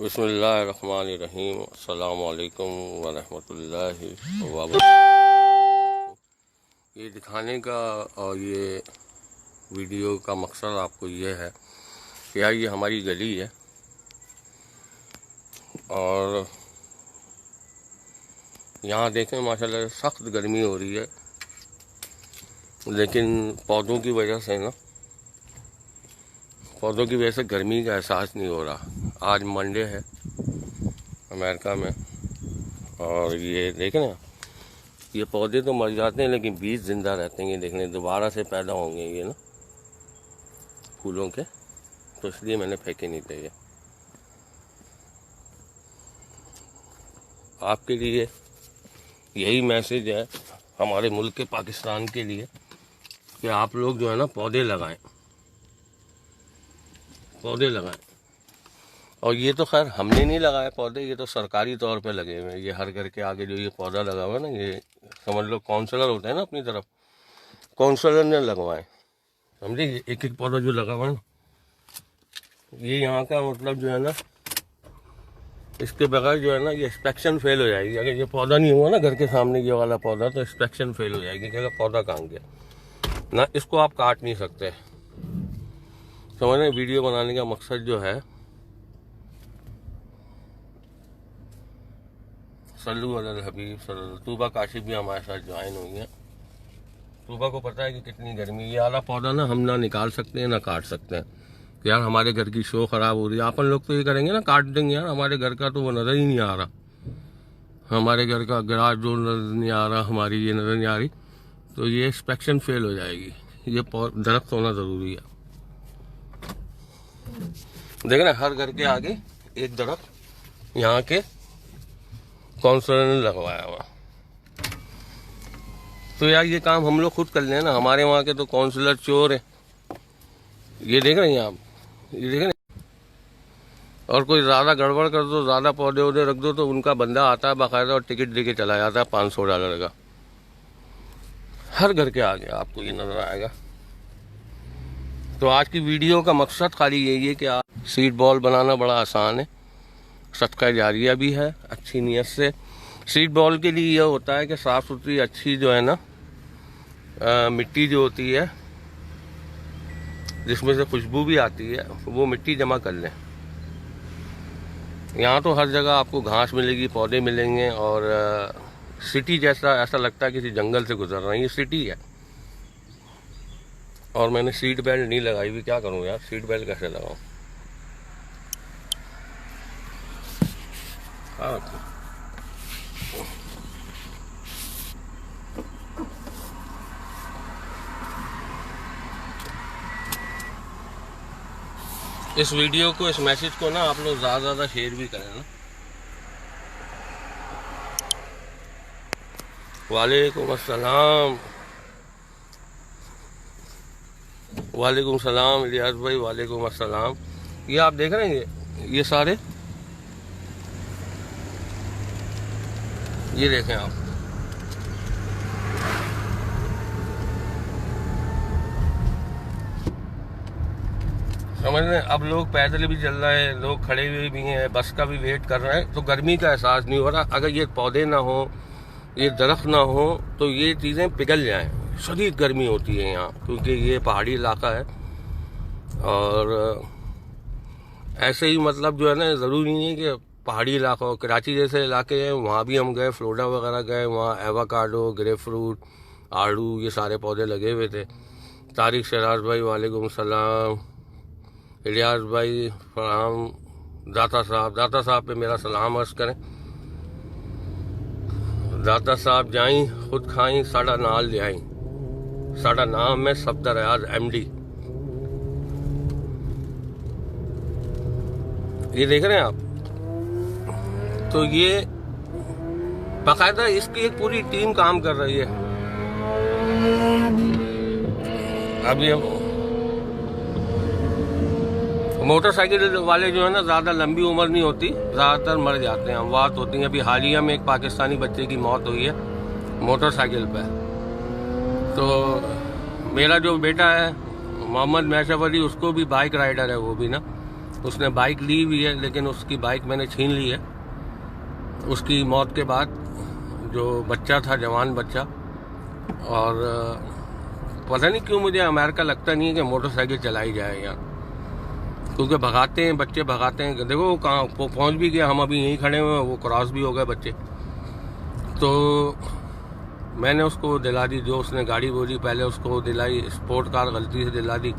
बिस्मिल्लाहिर्रहमानिर्रहीम। अस्सलामुअलैकुम वरहमतुल्लाहि वबरकातुहू। ये दिखाने का और ये वीडियो का मकसद आपको ये है कि यार ये हमारी गली है और यहाँ देखें माशाल्लाह सख्त गर्मी हो रही है, लेकिन पौधों की वजह से गर्मी का एहसास नहीं हो रहा। आज मंडे है अमेरिका में और ये देखें ना, ये पौधे तो मर जाते हैं लेकिन बीज जिंदा रहते हैं। ये देखने दोबारा से पैदा होंगे ये ना फूलों के, तो इसलिए मैंने फेंके नहीं थे। ये आपके लिए यही मैसेज है हमारे मुल्क के पाकिस्तान के लिए कि आप लोग जो है ना पौधे लगाएं। और ये तो खैर हमने नहीं लगाए पौधे, ये तो सरकारी तौर पे लगे हुए हैं। ये हर घर के आगे जो ये पौधा लगा हुआ है ना, ये समझ लो काउंसलर होते हैं ना अपनी तरफ, काउंसलर ने लगवाए, समझे। एक एक पौधा जो लगा हुआ है ना, ये यहाँ का मतलब जो है ना, इसके बगैर जो है ना ये इंस्पेक्शन फेल हो जाएगी। अगर ये पौधा नहीं हुआ ना घर के सामने ये वाला पौधा, तो इंस्पेक्शन फेल हो जाएगी कि पौधा कहाँ गया ना। इसको आप काट नहीं सकते, समझ रहे। वीडियो बनाने का मकसद जो है, सल्लु अलल हबीब सल्लल्लाहु। तूबा काशिफ भी हमारे साथ ज्वाइन हुई है। तूबा को पता है कि कितनी गर्मी। ये वाला पौधा ना हम ना निकाल सकते हैं ना काट सकते हैं। यार हमारे घर की शो खराब हो रही है, अपन लोग तो ये करेंगे ना, काट देंगे। यार हमारे घर का तो वो नजर ही नहीं आ रहा, हमारे घर का गैराज जो नजर नहीं आ रहा, हमारी ये नजर नहीं आ रही, तो ये इंस्पेक्शन फेल हो जाएगी। ये दरख्त होना जरूरी है। देख रहे हर घर के आगे एक दरख्त यहाँ के काउंसलर ने लगवाया हुआ। तो यार ये काम हम लोग खुद कर लें ना, हमारे वहाँ के तो काउंसलर चोर है। ये देख रहे हैं आप, ये देख रहे हैं। और कोई ज़्यादा गड़बड़ कर दो, ज़्यादा पौधे वौधे रख दो, तो उनका बंदा आता है बाकायदा और टिकट देके चला जाता है $500 का। हर घर के आगे आपको ये नजर आएगा। तो आज की वीडियो का मकसद खाली यही है कि आप सीड बॉल बनाना बड़ा आसान है, सदका जारिया भी है। अच्छी नीयत से सीड बॉल के लिए यह होता है कि साफ़ सुथरी अच्छी जो है ना मिट्टी जो होती है जिसमें से खुशबू भी आती है, वो मिट्टी जमा कर लें। यहाँ तो हर जगह आपको घास मिलेगी, पौधे मिलेंगे, और सिटी जैसा ऐसा लगता है किसी जंगल से गुजर रहा है। ये सिटी है। और मैंने सीट बेल्ट नहीं लगाई हुई, क्या करूँ यार, सीट बेल्ट कैसे लगाऊँ। हाँ इस वीडियो को, इस मैसेज को ना आप लोग ज़्यादा से ज़्यादा शेयर भी करें ना। वालेकुम अस्सलाम, वालेकुम सलाम इलियास भाई, वालेकुम अस्सलाम। ये आप देख रहे हैं ये सारे, ये देखें आप, समझ रहे हैं। अब लोग पैदल भी चल रहे हैं, लोग खड़े हुए भी हैं, बस का भी वेट कर रहे हैं, तो गर्मी का एहसास नहीं हो रहा। अगर ये पौधे ना हो, ये दरख्त ना हो, तो ये चीज़ें पिघल जाएं। शदीद गर्मी होती है यहाँ, क्योंकि ये पहाड़ी इलाका है। और ऐसे ही मतलब जो है ना, ज़रूरी नहीं है कि पहाड़ी इलाका हो। कराची जैसे इलाके हैं, वहाँ भी हम गए, फ्लोरिडा वगैरह गए, वहाँ एवोकाडो, ग्रेप फ्रूट, आड़ू, ये सारे पौधे लगे हुए थे। तारिक शराज भाई वालेकुम सलाम, इलियास भाई फराम, दाता साहब पे मेरा सलाम अर्ज करें। दाता साहब जाई खुद खाई साड़ा नाल ले आई। साड़ा नाम है सफदर रियाज MD। ये देख रहे हैं आप, तो ये बाकायदा इसकी एक पूरी टीम काम कर रही है। अब ये मोटरसाइकिल वाले जो है ना, ज़्यादा लंबी उम्र नहीं होती, ज़्यादातर मर जाते हैं, अमवात होती हैं। अभी हालिया में एक पाकिस्तानी बच्चे की मौत हुई है मोटरसाइकिल पर। तो मेरा जो बेटा है मोहम्मद मैशफ अली, उसको भी बाइक राइडर है वो भी ना, उसने बाइक ली हुई है, लेकिन उसकी बाइक मैंने छीन ली है। उसकी मौत के बाद जो बच्चा था, जवान बच्चा, और पता नहीं क्यों मुझे अमेरिका लगता नहीं है कि मोटरसाइकिल चलाई जाए यहाँ, क्योंकि भगाते हैं बच्चे, भगाते हैं। देखो वो कहाँ पहुँच भी गया, हम अभी यहीं खड़े हुए हैं, वो क्रॉस भी हो गए बच्चे। तो मैंने उसको दिला दी, जो उसने गाड़ी बोली पहले उसको दिलाई, स्पोर्ट कार गलती से दिला दी,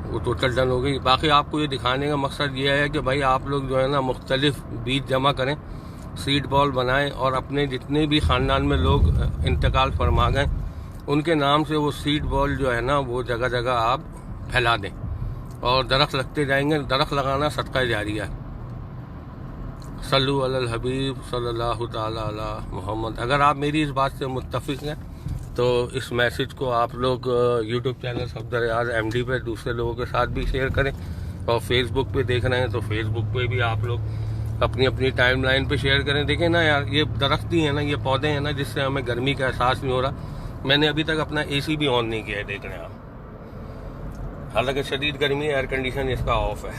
वो टोटल डन हो गई। बाकी आपको ये दिखाने का मकसद ये है कि भाई आप लोग जो है ना मुख्तलिफ बीज जमा करें, सीड बॉल बनाएं, और अपने जितने भी ख़ानदान में लोग इंतकाल फरमा गए उनके नाम से वो सीड बॉल जो है ना वो जगह जगह आप फैला दें, और दरख्त लगते जाएंगे। दरख्त लगाना सदका जारिया है। सल्लु अलल हबीब सल्लल्लाहु ताला अला मोहम्मद। अगर आप मेरी इस बात से मुत्तफिक हैं तो इस मैसेज को आप लोग यूट्यूब चैनल सफदर रियाज MD पे दूसरे लोगों के साथ भी शेयर करें, और फेसबुक पे देख रहे हैं तो फेसबुक पे भी आप लोग अपनी अपनी टाइमलाइन पे शेयर करें। देखें ना यार, ये दरख्त ही है ना, ये पौधे हैं ना, जिससे हमें गर्मी का एहसास नहीं हो रहा। मैंने अभी तक अपना AC भी ऑन नहीं किया है, देख रहे हैं आप। हालांकि शदीद गर्मी है, एयर कंडीशन इसका ऑफ है,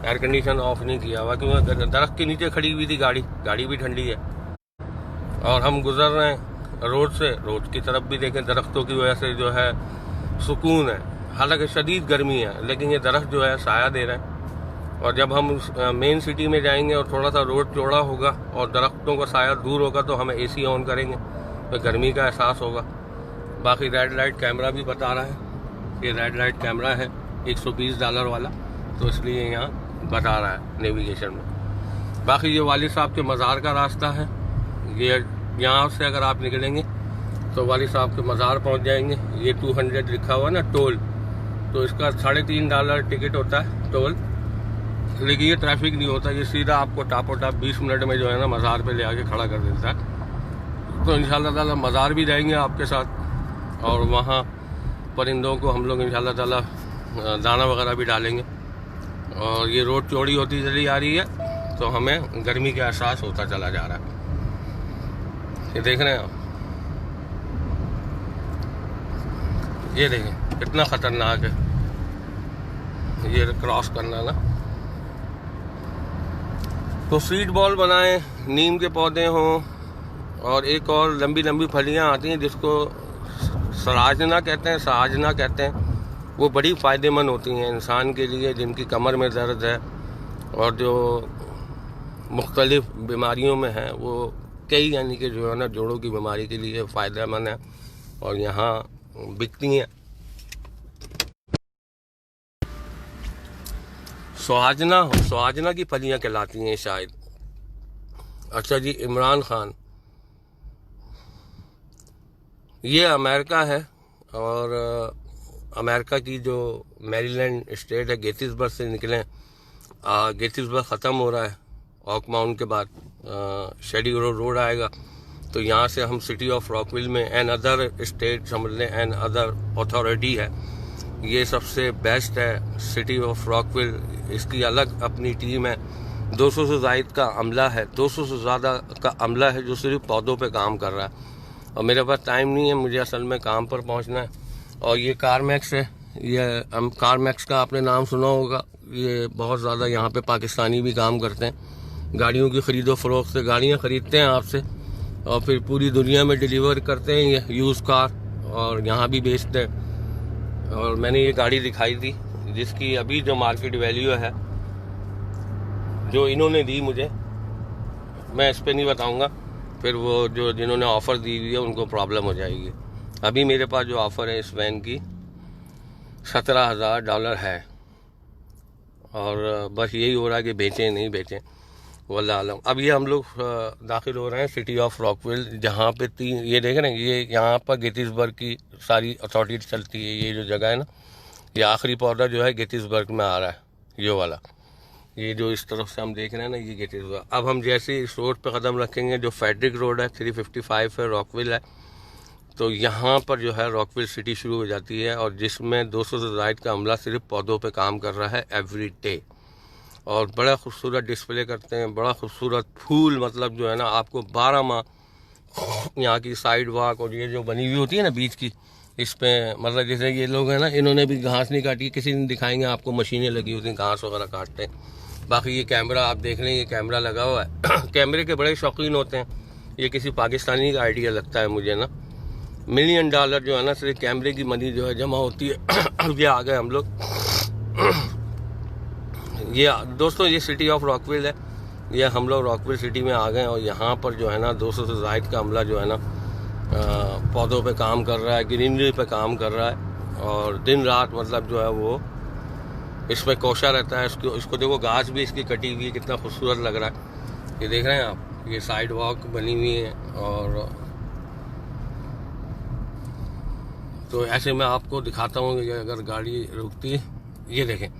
एयर कंडीशन ऑफ नहीं किया हुआ, क्योंकि दरख्त के नीचे खड़ी हुई थी गाड़ी भी ठंडी है। और हम गुजर रहे हैं रोड से, रोड की तरफ भी देखें, दरख्तों की वजह से जो है सुकून है। हालांकि शदीद गर्मी है, लेकिन ये दरख्त जो है साया दे रहे हैं। और जब हम मेन सिटी में जाएंगे और थोड़ा सा रोड चौड़ा होगा और दरख्तों का साया दूर होगा तो हमें AC ऑन करेंगे तो गर्मी का एहसास होगा। बाकी रेड लाइट कैमरा भी बता रहा है, ये रेड लाइट कैमरा है $120 वाला, तो इसलिए यहाँ बता रहा है नेविगेशन में। बाकी ये वालिद साहब के मज़ार का रास्ता है, ये यहाँ से अगर आप निकलेंगे तो वालिद साहब के मज़ार पहुँच जाएंगे। ये 200 लिखा हुआ ना टोल, तो इसका $3.5 टिकट होता है टोल, लेकिन ये ट्रैफिक नहीं होता, ये सीधा आपको टापो टाप 20 मिनट में जो है ना मज़ार पे ले आके खड़ा कर देता है। तो इंशाल्लाह ताला मज़ार भी जाएंगे आपके साथ, और वहाँ परिंदों को हम लोग इंशाल्लाह ताला दाना वगैरह भी डालेंगे। और ये रोड चौड़ी होती चली आ रही है तो हमें गर्मी का एहसास होता चला जा रहा है। ये देख रहे हैं आप, ये देखें कितना खतरनाक है ये क्रॉस करना ना। तो सीड बॉल बनाएं, नीम के पौधे हों, और एक और लंबी लंबी फलियां आती हैं जिसको सराजना कहते हैं, वो बड़ी फ़ायदेमंद होती हैं इंसान के लिए जिनकी कमर में दर्द है और जो मुख्तलिफ बीमारियों में है, वो कई यानी कि जो है ना जोड़ों की बीमारी के लिए फ़ायदेमंद है, और यहाँ बिकती हैं। सुहाजना की फलियां कहलाती हैं शायद। अच्छा जी, इमरान खान, ये अमेरिका है, और अमेरिका की जो मैरीलैंड स्टेट है, गेटिसबर्ग से निकले। गेटिसबर्ग ख़त्म हो रहा है, ऑक माउंट के बाद शेडी रोड आएगा, तो यहाँ से हम सिटी ऑफ रॉकविल में एन अदर स्टेट समझ लें, एन अदर अथॉरिटी है, ये सबसे बेस्ट है सिटी ऑफ रॉकविल। इसकी अलग अपनी टीम है, 200 से ज़ायद का अमला है, 200 से ज़्यादा का अमला है जो सिर्फ पौधों पे काम कर रहा है। और मेरे पास टाइम नहीं है, मुझे असल में काम पर पहुंचना है। और ये कारमैक्स है, ये कारमैक्स का आपने नाम सुना होगा, ये बहुत ज़्यादा यहाँ पे पाकिस्तानी भी काम करते हैं। गाड़ियों की ख़रीदो फरोख्त से गाड़ियाँ ख़रीदते हैं आपसे, और फिर पूरी दुनिया में डिलीवर करते हैं ये यूज़ कार, और यहाँ भी बेचते हैं। और मैंने ये गाड़ी दिखाई थी जिसकी अभी जो मार्केट वैल्यू है जो इन्होंने दी मुझे, मैं इस पर नहीं बताऊँगा, फिर वो जो जिन्होंने ऑफ़र दी हुई है उनको प्रॉब्लम हो जाएगी। अभी मेरे पास जो ऑफ़र है इस वैन की $17,000 है, और बस यही हो रहा है कि बेचें नहीं बेचें, वल्लाह आलम। अब ये हम लोग दाखिल हो रहे हैं सिटी ऑफ रॉकविल, जहाँ पे ये देख रहे हैं, ये यहाँ पर गेटिसबर्ग की सारी अथॉरिटी चलती है। ये जो जगह है ना, ये आखिरी पौधा जो है गेटिसबर्ग में आ रहा है, ये वाला, ये जो इस तरफ से हम देख रहे हैं ना, ये गेटिसबर्ग। अब हम जैसे इस रोड पे कदम रखेंगे, जो फेडरिक रोड है 355 है, रॉकविल है, तो यहाँ पर जो है रॉकविल सिटी शुरू हो जाती है, और जिसमें 200 से ज़ायद का अमला सिर्फ पौधों पे काम कर रहा है एवरी डे। और बड़ा खूबसूरत डिस्प्ले करते हैं, बड़ा खूबसूरत फूल, मतलब जो है ना आपको 12 माह यहाँ की साइड वॉक और ये जो बनी हुई होती है ना बीच की, इस पे मतलब जैसे ये लोग हैं ना, इन्होंने भी घास नहीं काटी, किसी ने दिखाएंगे आपको मशीनें लगी होती हैं घास वगैरह काटते हैं। बाकी ये कैमरा आप देख लें, ये कैमरा लगा हुआ है कैमरे के बड़े शौकीन होते हैं। ये किसी पाकिस्तानी का आइडिया लगता है मुझे ना। $1 मिलियन जो है ना सिर्फ कैमरे की मनी जो है जमा होती है। अब ये आ गए हम लोग ये दोस्तों, ये सिटी ऑफ रॉकविल है। ये हम लोग रॉकविल सिटी में आ गए और यहाँ पर जो है ना 200 से ज़ायद का अमला जो है ना पौधों पे काम कर रहा है, ग्रीनरी पे काम कर रहा है और दिन रात मतलब जो है वो इसमें कोशा रहता है। इसको देखो, घास भी इसकी कटी हुई है, कितना खूबसूरत लग रहा है। ये देख रहे हैं आप, ये साइड वॉक बनी हुई है। और तो ऐसे मैं आपको दिखाता हूँ कि अगर गाड़ी रुकती है, ये देखें।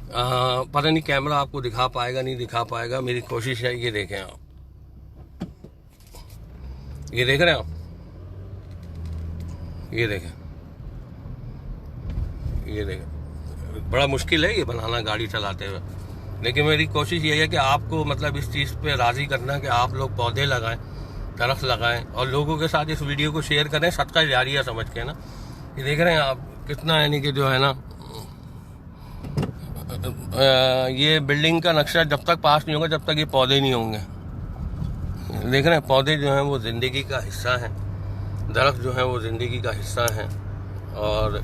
पता नहीं कैमरा आपको दिखा पाएगा नहीं दिखा पाएगा, मेरी कोशिश है। ये देखें आप, ये देख रहे हैं आप, ये देखें, ये देखें। बड़ा मुश्किल है ये बनाना गाड़ी चलाते हुए, लेकिन मेरी कोशिश ये है कि आपको मतलब इस चीज़ पे राज़ी करना कि आप लोग पौधे लगाएं, दरख्त लगाएं और लोगों के साथ इस वीडियो को शेयर करें, सदका जारिया समझ के ना। ये देख रहे हैं आप कितना, यानी कि जो है ना ये बिल्डिंग का नक्शा जब तक पास नहीं होगा जब तक ये पौधे नहीं होंगे। देख रहे हैं, पौधे जो हैं वो ज़िंदगी का हिस्सा हैं, दरख्त जो है वो ज़िंदगी का हिस्सा हैं। और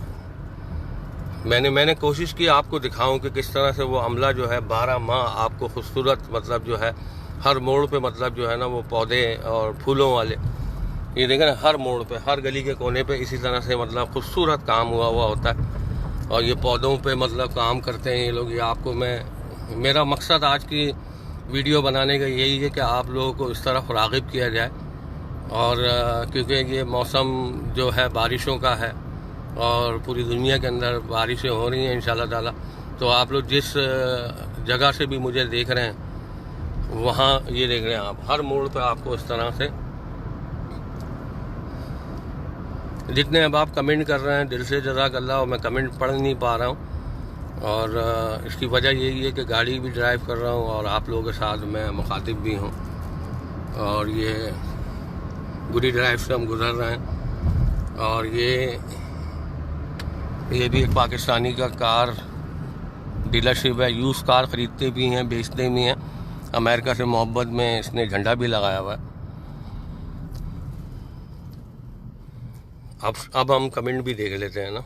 मैंने कोशिश की आपको दिखाऊं कि किस तरह से वो अमला जो है 12 माह आपको खूबसूरत मतलब जो है हर मोड़ पे मतलब जो है ना वो पौधे और फूलों वाले, ये देखें ना, हर मोड़ पे, हर गली के कोने पे इसी तरह से मतलब खूबसूरत काम हुआ होता है। और ये पौधों पे मतलब काम करते हैं ये लोग। ये आपको मेरा मकसद आज की वीडियो बनाने का यही है कि आप लोगों को इस तरफ राग़िब किया जाए। और क्योंकि ये मौसम जो है बारिशों का है और पूरी दुनिया के अंदर बारिशें हो रही हैं इंशाल्लाह ताला। तो आप लोग जिस जगह से भी मुझे देख रहे हैं वहाँ ये देख रहे हैं आप, हर मोड़ पे आपको इस तरह से, जितने अब आप कमेंट कर रहे हैं दिल से जज़ाकल्लाह, और मैं कमेंट पढ़ नहीं पा रहा हूँ। और इसकी वजह यही है कि गाड़ी भी ड्राइव कर रहा हूँ और आप लोगों के साथ मैं मुखातिब भी हूँ। और ये गुडी ड्राइव से हम गुजर रहे हैं। और ये भी एक पाकिस्तानी का कार डीलरशिप है, यूज़ कार ख़रीदते भी हैं बेचते भी हैं। अमेरिका से मोहब्बत में इसने झंडा भी लगाया हुआ है। अब हम कमेंट भी देख लेते हैं ना।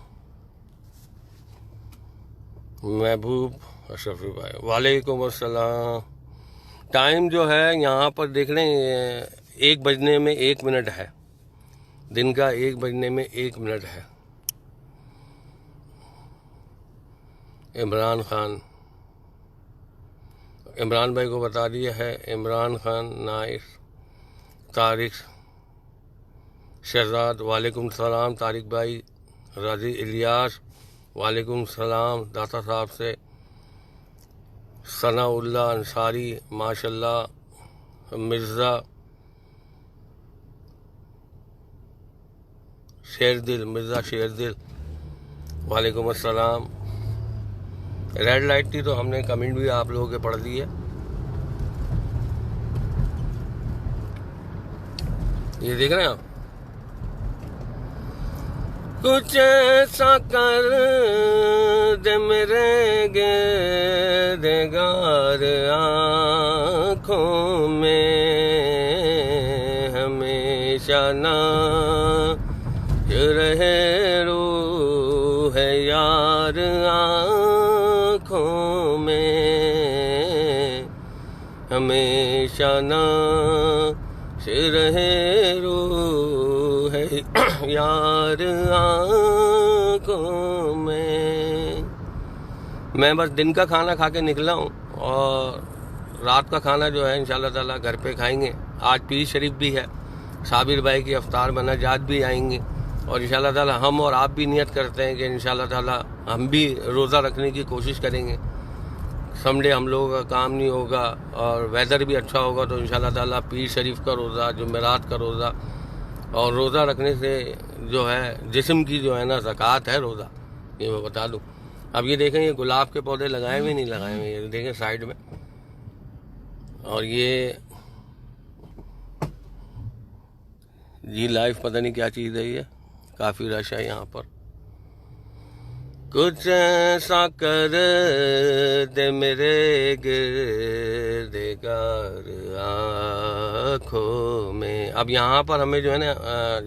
महबूब अशरफी भाई, वालेकुम अस्सलाम। टाइम जो है यहाँ पर देख लें 1 बजने में 1 मिनट है, दिन का 1 बजने में 1 मिनट है। इमरान भाई को बता दिया है। इमरान खान, नाइस, तारिक, शहजाद वालेकुम सलाम, तारिक भाई, राजी इलियास वालेकुम सलाम, दाता साहब से, सनाउल्ला अंसारी माशाल्लाह, मिर्ज़ा शेरदिल वालेकुम अस्सलाम। रेड लाइट थी तो हमने कमेंट भी आप लोगों के पढ़ दिए। ये देख रहे हैं आप, कुछ ऐसा कर दे मेरे गिरगार आँखों में, हमेशा ना रहे रूह है यार आँखों में, हमेशा ना रहे रूह है यार आँखों में। मैं बस दिन का खाना खा के निकला हूँ और रात का खाना जो है इंशाल्लाह ताला घर पे खाएंगे। आज पीर शरीफ भी है, साबिर भाई की अफ्तार मनाजात भी आएंगी और इंशाल्लाह ताला हम और आप भी नियत करते हैं कि इंशाल्लाह ताला हम भी रोज़ा रखने की कोशिश करेंगे। संडे हम लोगों का काम नहीं होगा और वेदर भी अच्छा होगा तो इंशाल्लाह ताला पीर शरीफ का रोज़ा, जुमेरात का रोज़ा, और रोज़ा रखने से जो है जिस्म की जो है ना ज़कात है रोज़ा, ये मैं बता दूँ। अब ये देखें, ये गुलाब के पौधे लगाए हुए नहीं लगाए हुए, ये देखें साइड में। और ये जी लाइफ पता नहीं क्या चीज़ है, ये काफ़ी रश है यहाँ पर। कुछ ऐसा कर दे मेरे गिरदेगार आँखों में। अब यहाँ पर हमें जो है ना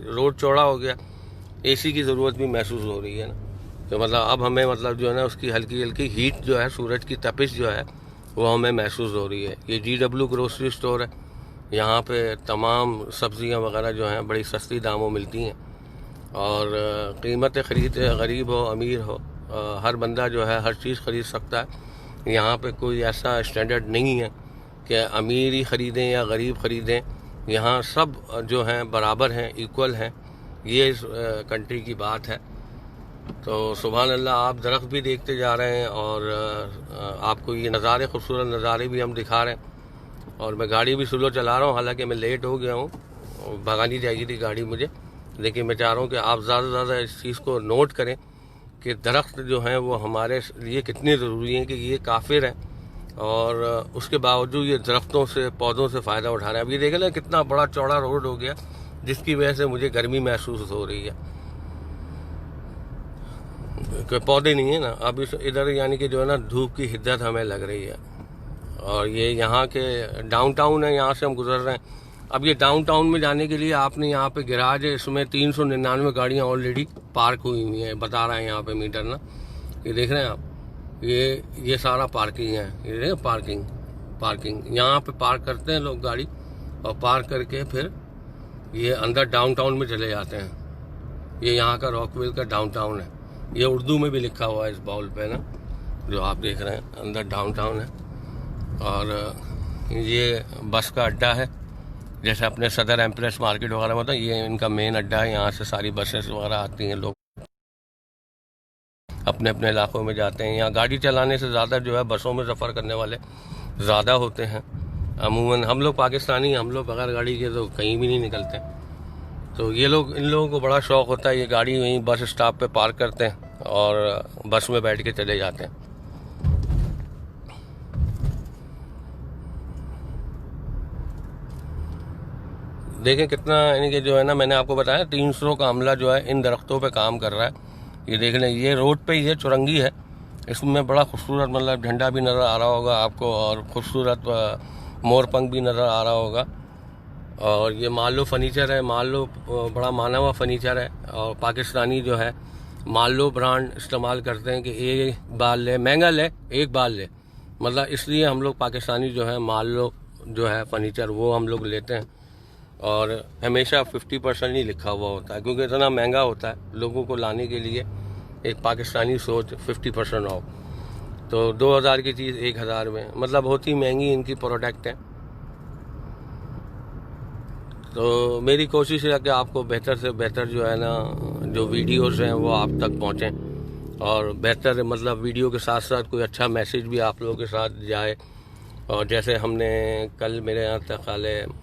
रोड चौड़ा हो गया, एसी की ज़रूरत भी महसूस हो रही है ना। तो मतलब अब हमें मतलब जो है ना उसकी हल्की हल्की हीट जो है, सूरज की तपिश जो है वो हमें महसूस हो रही है। ये GW ग्रोसरी स्टोर है। यहाँ पे तमाम सब्जियाँ वगैरह जो हैं बड़ी सस्ती दामों मिलती हैं और कीमत ख़रीद गरीब हो अमीर हो हर बंदा जो है हर चीज़ ख़रीद सकता है। यहाँ पे कोई ऐसा स्टैंडर्ड नहीं है कि अमीर ही ख़रीदें या गरीब ख़रीदें। यहाँ सब जो हैं बराबर हैं, इक्वल हैं। ये इस कंट्री की बात है। तो सुभान अल्लाह, आप दरख्त भी देखते जा रहे हैं और आपको ये नज़ारे, खूबसूरत नज़ारे भी हम दिखा रहे हैं। और मैं गाड़ी भी स्लो चला रहा हूँ, हालांकि मैं लेट हो गया हूँ, भगानी जाएगी थी गाड़ी मुझे। लेकिन मैं चाह रहा हूँ कि आप ज़्यादा से ज़्यादा इस चीज़ को नोट करें कि दरख्त जो हैं वो हमारे लिए कितने ज़रूरी हैं, कि ये काफिर हैं और उसके बावजूद ये दरख्तों से, पौधों से फ़ायदा उठा रहे हैं। अब ये देख लें कितना बड़ा चौड़ा रोड हो गया, जिसकी वजह से मुझे गर्मी महसूस हो रही है। कोई पौधे नहीं है ना अब इधर, यानी कि जो है ना धूप की हिद्दत हमें लग रही है। और ये यहाँ के डाउनटाउन है, यहाँ से हम गुजर रहे हैं। अब ये डाउनटाउन में जाने के लिए आपने यहाँ पे गैराज है, इसमें 399 गाड़ियाँ ऑलरेडी पार्क हुई हुई हैं, बता रहा है यहाँ पे मीटर ना। ये देख रहे हैं आप, ये सारा पार्किंग है। ये देख पार्किंग यहाँ पे पार्क करते हैं लोग गाड़ी, और पार्क करके फिर ये अंदर डाउनटाउन में चले जाते हैं। ये यहाँ का रॉकविल का डाउनटाउन है। ये उर्दू में भी लिखा हुआ है इस बॉल पे ना, जो आप देख रहे हैं, अंदर डाउनटाउन है। और ये बस का अड्डा है, जैसे अपने सदर एम्प्रेस मार्केट वगैरह में होता है, ये इनका मेन अड्डा है। यहाँ से सारी बसेस वगैरह आती हैं, लोग अपने अपने इलाकों में जाते हैं। यहाँ गाड़ी चलाने से ज़्यादा जो है बसों में सफ़र करने वाले ज़्यादा होते हैं। अमूमन हम लोग पाकिस्तानी, हम लोग बगैर गाड़ी के तो कहीं भी नहीं निकलते। तो ये लोग, इन लोगों को बड़ा शौक़ होता है, ये गाड़ी वहीं बस स्टॉप पे पार्क करते हैं और बस में बैठ के चले जाते हैं। देखें कितना, यानी कि जो है ना, मैंने आपको बताया 300 का अमला जो है इन दरख्तों पे काम कर रहा है। ये देख लें, ये रोड पे ही है, चुरंगी है, इसमें बड़ा खूबसूरत मतलब झंडा भी नज़र आ रहा होगा आपको और खूबसूरत मोरपंख भी नज़र आ रहा होगा। और ये माल्लो फर्नीचर है, माल्लो बड़ा माना हुआ फर्नीचर है और पाकिस्तानी जो है माल्लो ब्रांड इस्तेमाल करते हैं कि एक बाल ले, महंगा ले, एक बाल ले, मतलब इसलिए हम लोग पाकिस्तानी जो है माल्लो जो है फर्नीचर वो हम लोग लेते हैं। और हमेशा 50% ही लिखा हुआ होता है, क्योंकि इतना महंगा होता है लोगों को लाने के लिए। एक पाकिस्तानी सोच 50% ऑफ, तो 2000 की चीज़ 1000 में, मतलब बहुत ही महंगी इनकी प्रोडक्ट है। तो मेरी कोशिश है कि आपको बेहतर से बेहतर जो है ना, जो वीडियोस हैं वो आप तक पहुँचें और बेहतर मतलब वीडियो के साथ साथ कोई अच्छा मैसेज भी आप लोगों के साथ जाए। और जैसे हमने कल मेरे यहाँ तक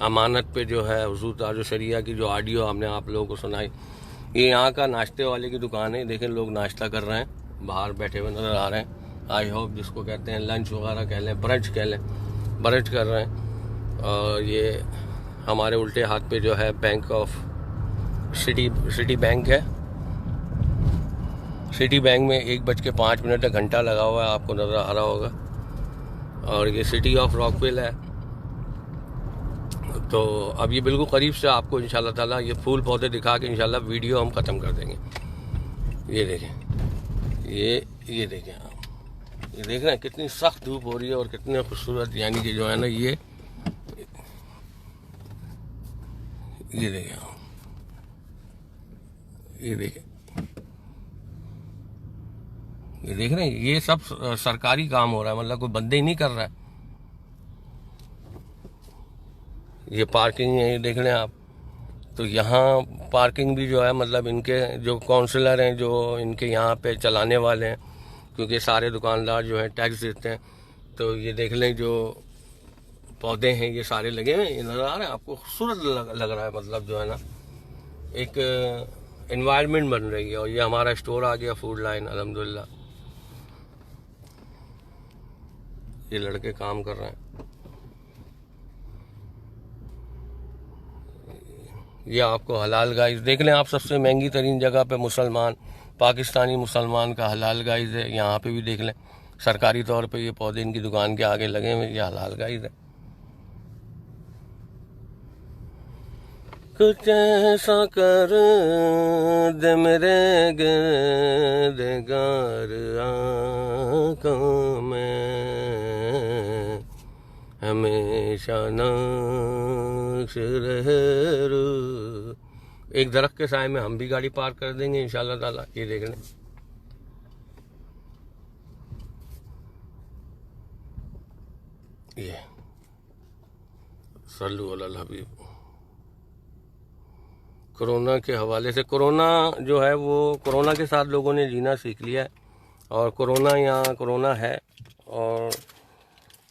अमानत पे जो है हुजूर ताज शरिया की जो ऑडियो हमने आप लोगों को सुनाई, ये यहाँ का नाश्ते वाले की दुकान है। देखें लोग नाश्ता कर रहे हैं, बाहर बैठे हुए नज़र आ रहे हैं। आई होप जिसको कहते हैं लंच वगैरह कह लें, ब्रंच कह लें, ब्रंच कर रहे हैं। और ये हमारे उल्टे हाथ पे जो है बैंक ऑफ सिटी बैंक है। सिटी बैंक में 1:05 का घंटा लगा हुआ है, आपको नज़र आ रहा होगा। और ये सिटी ऑफ रॉकविल है। तो अब ये बिल्कुल करीब से आपको इंशाल्लाह ताला ये फूल पौधे दिखा के इंशाल्लाह वीडियो हम ख़त्म कर देंगे। ये देखें, ये देखें आप, ये देख रहे हैं कितनी सख्त धूप हो रही है और कितने खूबसूरत, यानी कि जो है ना ये देखें आप, ये देखें, ये देख रहे हैं, ये सब सरकारी काम हो रहा है, मतलब कोई बंदे ही नहीं कर रहा है। ये पार्किंग है, ये देख रहे हैं आप। तो यहाँ पार्किंग भी जो है मतलब इनके जो काउंसलर हैं, जो इनके यहाँ पे चलाने वाले हैं, क्योंकि सारे दुकानदार जो हैं टैक्स देते हैं। तो ये देख लें जो पौधे हैं ये सारे लगे हुए, ये नज़र आ रहे हैं आपको, खूबसूरत लग रहा है, मतलब जो है ना एक एनवायरनमेंट बन रही है। और ये हमारा स्टोर आ गया, फूड लाइन, अल्हम्दुलिल्लाह। ये लड़के काम कर रहे हैं, ये आपको हलाल गाइस देख लें आप, सबसे महंगी तरीन जगह पे मुसलमान, पाकिस्तानी मुसलमान का हलाल गाइस है। यहाँ पे भी देख लें सरकारी तौर पे ये पौधे इनकी दुकान के आगे लगे हुए, ये हलाल गाइस है। कुछ ऐसा कर दे मेरे गिरदेगार आँखों में, हमेशा नाश रहे रू। एक दरख्त के साए में हम भी गाड़ी पार्क कर देंगे इंशाल्लाह ताला। ये देख लें, ये सल्लु अलल हबीब। कोरोना के हवाले से, कोरोना जो है वो, कोरोना के साथ लोगों ने जीना सीख लिया है और कोरोना यहाँ कोरोना है और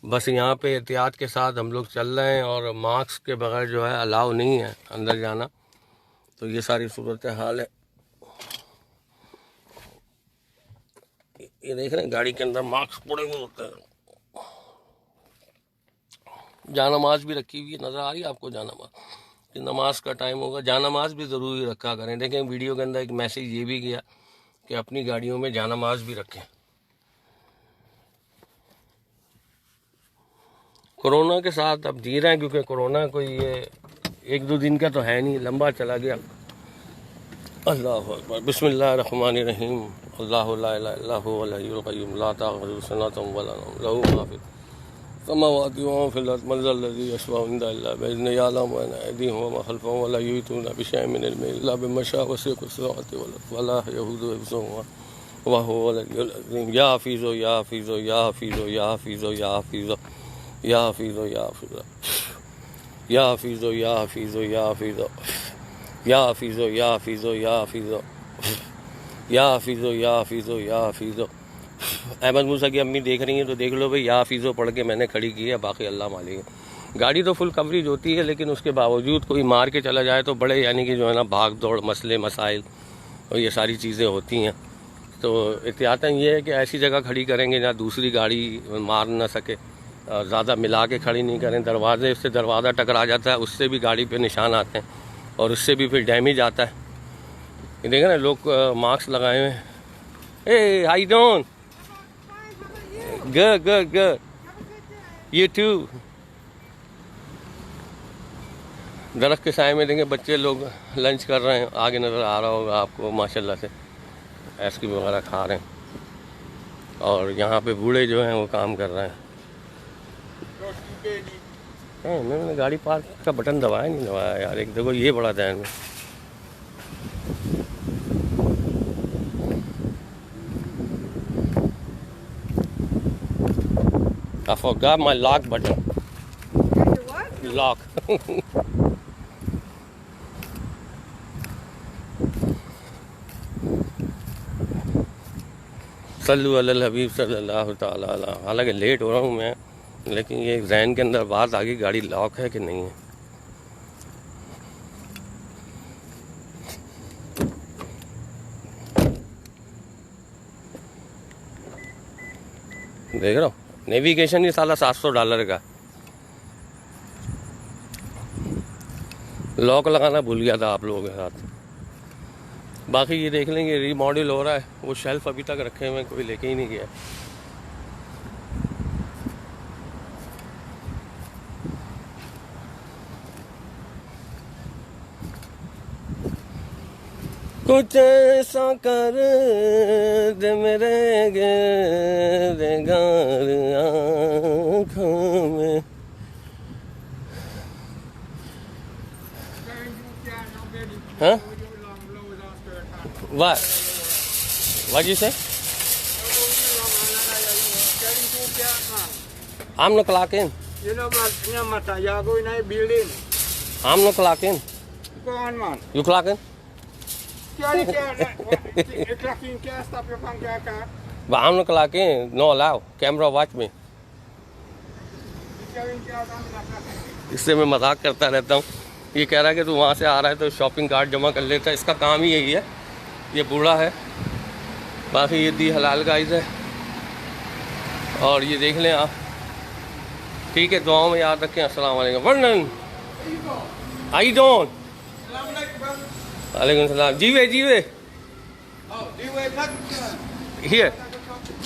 बस यहाँ पे एहतियात के साथ हम लोग चल रहे हैं और मास्क के बगैर जो है अलाउ नहीं है अंदर जाना। तो ये सारी सूरत हाल है। ये देख रहे हैं गाड़ी के अंदर मास्क पड़े हुए होते हैं। जानमाज भी रखी हुई है, नज़र आ रही है आपको जानमाज कि नमाज का टाइम होगा, जानमाज भी ज़रूरी रखा करें। देखें वीडियो के अंदर एक मैसेज ये भी गया कि अपनी गाड़ियों में जानमाज भी रखें। कोरोना के साथ अब जी रहे हैं क्योंकि कोरोना कोई ये 1-2 दिन का तो है नहीं, लंबा चला गया। अल्लाहु अकबर, बिस्मिल्लाहिर्रहमानिर्रहीम, अल्लाहु ला इलाहा इल्ला हुवल हय्युल क़य्यूम, ला ताख़ुज़ुहु सिनतुन व ला नौम, लहू मा फ़िस समावाति व मा फ़िल अर्ज़ि, मन ज़ल्लज़ी यशफ़अु इंदहु इल्ला बिइज़्निही, यअलमु मा बैना अयदीहिम व मा ख़ल्फ़हुम व ला युहीतूना बिशैइन मिन इल्मिही इल्ला बिमा शाअ, वसिअ कुर्सियुहु वल अर्ज़ व ला यऊदुहु हिफ़्ज़ुहुमा व हुवल अलिय्युल अज़ीम। या हफ़ीज़ो या हफ़ीज़ो या हफ़ीज़ो या हफ़ीज़ो या हफ़ीज़ो या हफ़ीज़ो या हफ़ीज़ो या हफ़ीज़ो या हफ़ीज़ो या हफ़ीज़ो या हफ़ीज़ो या हफ़ीज़ो या हफ़ीज़ो या हफ़ीज़ो या हफ़ीज़ो या हफ़ीज़ो। अहमद मूसा की अम्मी देख रही हैं तो देख लो भाई, या हफ़ीज़ो पढ़ के मैंने खड़ी की है, बाकी अल्लाह मालिक है। गाड़ी तो फुल कवरेज होती है लेकिन उसके बावजूद कोई मार के चला जाए तो बड़े यानी कि जो है ना भाग दौड़ मसले मसाइल और ये सारी चीज़ें होती हैं। तो एहतियातन ये है कि ऐसी जगह खड़ी करेंगे जहाँ दूसरी गाड़ी मार ना सके, ज़्यादा मिला के खड़ी नहीं करें। दरवाजे से दरवाज़ा टकरा जाता है, उससे भी गाड़ी पे निशान आते हैं और उससे भी फिर डैमेज आता है। ये देखें ना लोग मास्क लगाए हुए हैं। Hey how you doing? Good good good, you too. दरख्त के साए में देंगे बच्चे लोग लंच कर रहे हैं, आगे नज़र आ रहा होगा आपको माशाल्लाह से आइसक्रीम वगैरह खा रहे हैं और यहाँ पे बूढ़े जो हैं वो काम कर रहे हैं। मैंने गाड़ी पार्क का बटन दबाया नहीं दबाया यार, एक देखो ये बड़ा ध्यान में। I forgot my lock button. Lock. सल्लु अलल हबीब सल्लल्लाहु ताला अलैहि। हालांकि लेट हो रहा हूँ मैं, लेकिन ये जहन के अंदर बात आ गई गाड़ी लॉक है कि नहीं है। देख रहा हूँ नेविगेशन ही साला $700 का। लॉक लगाना भूल गया था आप लोगों के साथ। बाकी ये देख लेंगे रीमॉडल हो रहा है, वो शेल्फ अभी तक रखे हुए कोई लेके ही नहीं गया। कुछ ऐसा कर दे मेरे गिरदेगार आँखों में। Huh? What? What you say? I'm not clocking. You know what? You are going to building. I'm not clocking. Go on, man. You clocking? Can't clocking can't stop you from your car. But I'm not clocking. No allow. Camera watch me. इससे मैं मजाक करता रहता हूँ। ये कह रहा है कि तू वहाँ से आ रहा है तो शॉपिंग कार्ड जमा कर लेता है। इसका काम ही यही है। ये बूढ़ा है। बाकी ये दी हलाल गाइस है और ये देख लें आप। ठीक है, दुआओं में याद रखें। अस्सलाम वालेकुम। वर्णन आई डोंट वालेकुम सलाम। जीवे जीवे हियर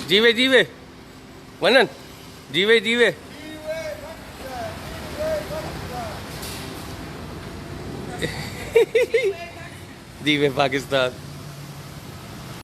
जीवे जीवे वनन जीवे जीवे जीवे पाकिस्तान।